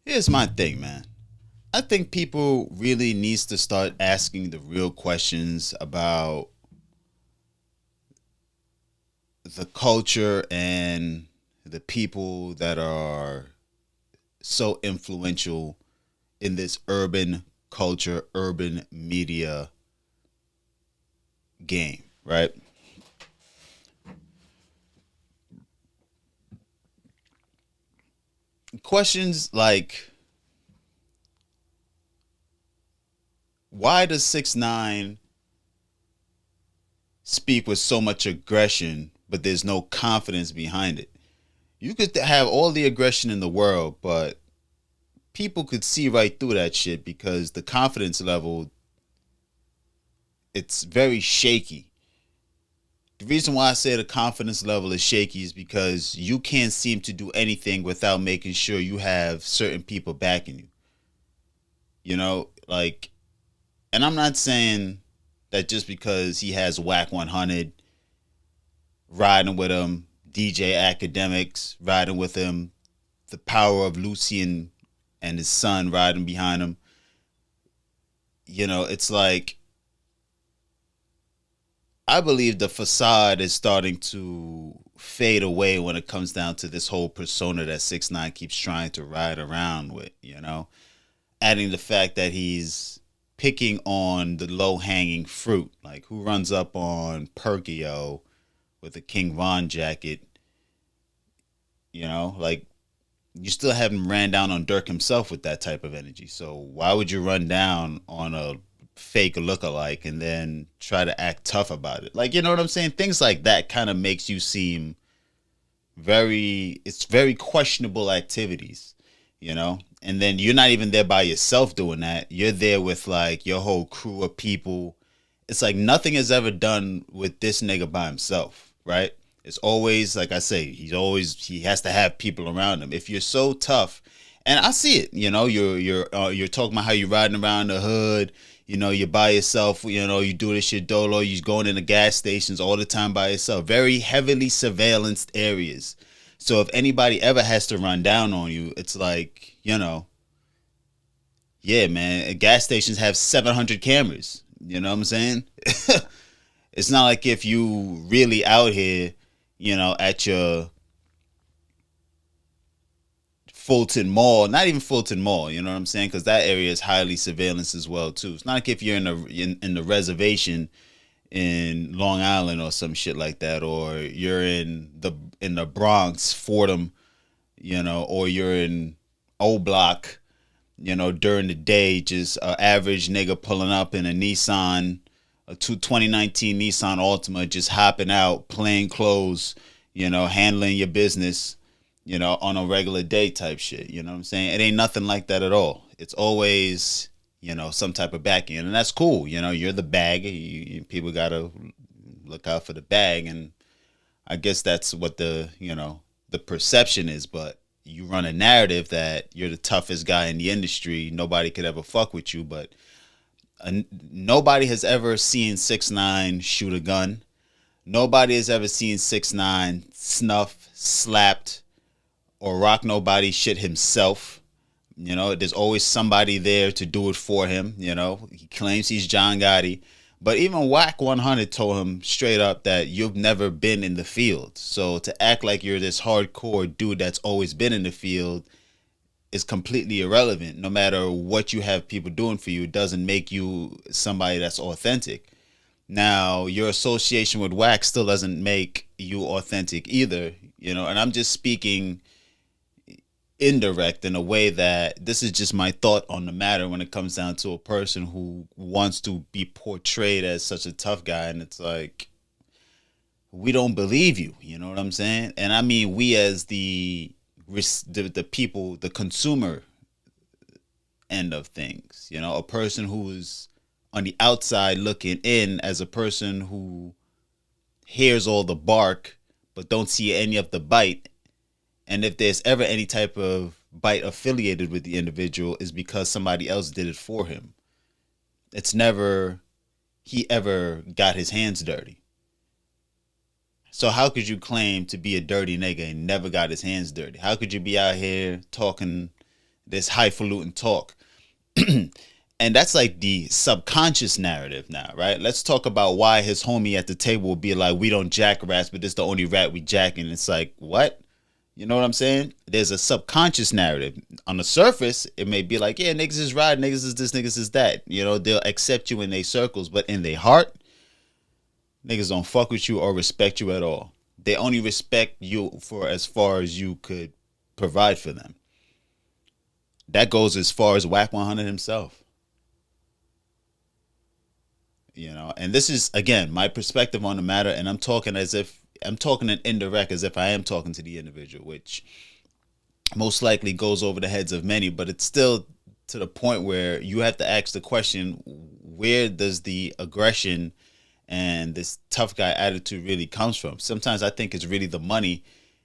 Here's my thing, man. I think people really needs to start asking the real questions about the culture and the people that are so influential in this urban culture, urban media game, right? Questions like, why does 6ix9ine speak with so much aggression, but there's no confidence behind it? You could have all the aggression in the world, but people could see right through that shit because the confidence level, it's very shaky. The reason why I say the confidence level is shaky is because you can't seem to do anything without making sure you have certain people backing you. Like, and I'm not saying that just because he has Whack 100 riding with him, DJ Academics riding with him, the power of Lucian and his son riding behind him. It's like, I believe the facade is starting to fade away when it comes down to this whole persona that 6ix9ine keeps trying to ride around with. Adding the fact that he's picking on the low hanging fruit, like who runs up on Perkio with a King Von jacket, like you still haven't ran down on Dirk himself with that type of energy. So why would you run down on a fake lookalike and then try to act tough about it? Like, you know what I'm saying? Things like that kind of makes you seem it's very questionable activities, And then you're not even there by yourself doing that. You're there with like your whole crew of people. It's like nothing is ever done with this nigga by himself, right? It's always, like I say, he has to have people around him. If you're so tough, and I see it, you're talking about how you're riding around the hood, you're by yourself, you do this shit dolo, you're going into gas stations all the time by yourself, very heavily surveillanced areas. So if anybody ever has to run down on you, it's like, yeah, man, gas stations have 700 cameras. You know what I'm saying? It's not like if you really out here, at your Fulton Mall, not even Fulton Mall, you know what I'm saying? Because that area is highly surveillance as well too. It's not like if you're in the reservation in Long Island or some shit like that, or you're in the Bronx, Fordham, or you're in O Block, during the day, just an average nigga pulling up in a Nissan, a 2019 Nissan Altima, just hopping out, plain clothes, handling your business, on a regular day type shit. You know what I'm saying? It ain't nothing like that at all. It's always, some type of backing. And that's cool. You're the bag. People got to look out for the bag. And I guess that's what the perception is. But you run a narrative that you're the toughest guy in the industry. Nobody could ever fuck with you. But nobody has ever seen 6ix9ine shoot a gun. Nobody has ever seen 6ix9ine snuff, slapped, or rock nobody shit himself. There's always somebody there to do it for him. He claims he's John Gotti. But even Whack 100 told him straight up that you've never been in the field. So to act like you're this hardcore dude that's always been in the field is completely irrelevant. No matter what you have people doing for you, it doesn't make you somebody that's authentic. Now, your association with Whack still doesn't make you authentic either. And I'm just speaking indirect in a way that this is just my thought on the matter when it comes down to a person who wants to be portrayed as such a tough guy. And it's like, we don't believe you. You know what I'm saying? And I mean, we as the people, the consumer end of things, a person who's on the outside looking in, as a person who hears all the bark but don't see any of the bite. And if there's ever any type of bite affiliated with the individual, is because somebody else did it for him. It's never he ever got his hands dirty. So how could you claim to be a dirty nigga and never got his hands dirty? How could you be out here talking this highfalutin talk. And that's like the subconscious narrative now, right? Let's talk about why his homie at the table would be like, we don't jack rats, but this the only rat we jack. And it's like, what? You know what I'm saying? There's a subconscious narrative. On the surface, it may be like, yeah, niggas is right, niggas is this, niggas is that. You know, they'll accept you in their circles, but in their heart, niggas don't fuck with you or respect you at all. They only respect you for as far as you could provide for them. That goes as far as Whack 100 himself. You know, and this is again my perspective on the matter, and I'm talking an indirect as if I am talking to the individual, which most likely goes over the heads of many, but it's still to the point where you have to ask the question, where does the aggression and this tough guy attitude really comes from? Sometimes I think it's really the money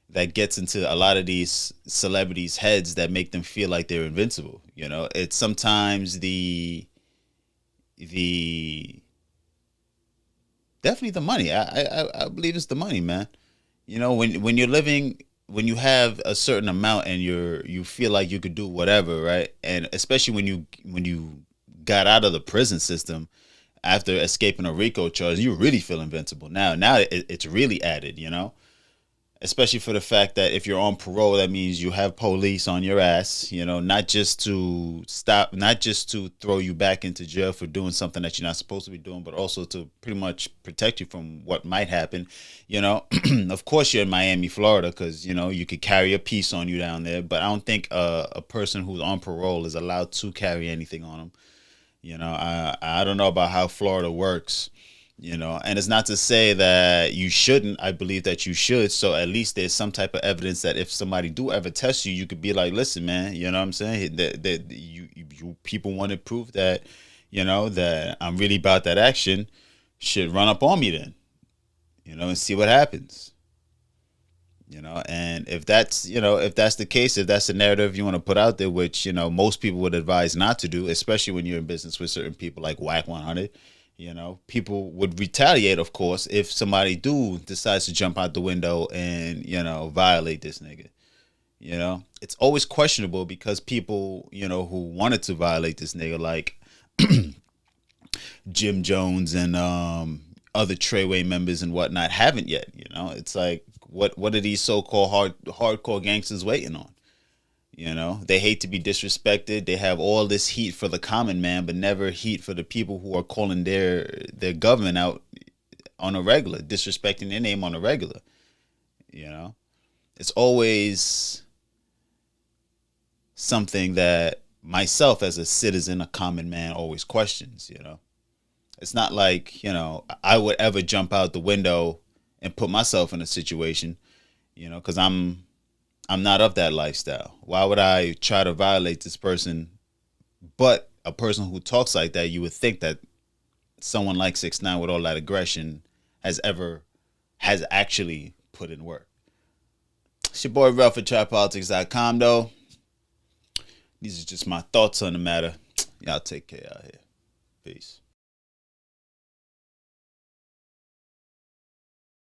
that gets into a lot of these celebrities' heads that make them feel like they're invincible. You know, it's sometimes the definitely the money. I believe it's the money, man. You know, when you're living, when you have a certain amount and you feel like you could do whatever, right? And especially when you got out of the prison system after escaping a RICO charge, you really feel invincible. Now it's really added, you know, especially for the fact that if you're on parole, that means you have police on your ass, you know, not just to stop, not just to throw you back into jail for doing something that you're not supposed to be doing, but also to pretty much protect you from what might happen. You know, of course you're in Miami, Florida, because, you know, you could carry a piece on you down there, but I don't think a person who's on parole is allowed to carry anything on them. You know, I don't know about how Florida works, you know, and it's not to say that you shouldn't. I believe that you should. So at least there's some type of evidence that if somebody do ever test you, you could be like, listen, man, you know what I'm saying? That you people want to prove that, you know, that I'm really about that action, should run up on me then, you know, and see what happens. You know, and if that's, you know, if that's the case, if that's the narrative you want to put out there, which, you know, most people would advise not to do, especially when you're in business with certain people like Whack 100, you know, people would retaliate, of course, if somebody do decides to jump out the window and, you know, violate this nigga. You know, it's always questionable because people, you know, who wanted to violate this nigga, like Jim Jones and other Treyway members and whatnot, haven't yet. You know, it's like, what are these so-called hardcore gangsters waiting on? You know, they hate to be disrespected. They have all this heat for the common man, but never heat for the people who are calling their government out on a regular, disrespecting their name on a regular. You know, it's always something that myself as a citizen, a common man, always questions. You know, it's not like, you know, I would ever jump out the window and put myself in a situation, you know, because I'm not of that lifestyle. Why would I try to violate this person? But a person who talks like that, you would think that someone like 6ix9ine with all that aggression has actually put in work. It's your boy Ralph at TryPolitics.com though. These are just my thoughts on the matter. Y'all take care out here. Peace.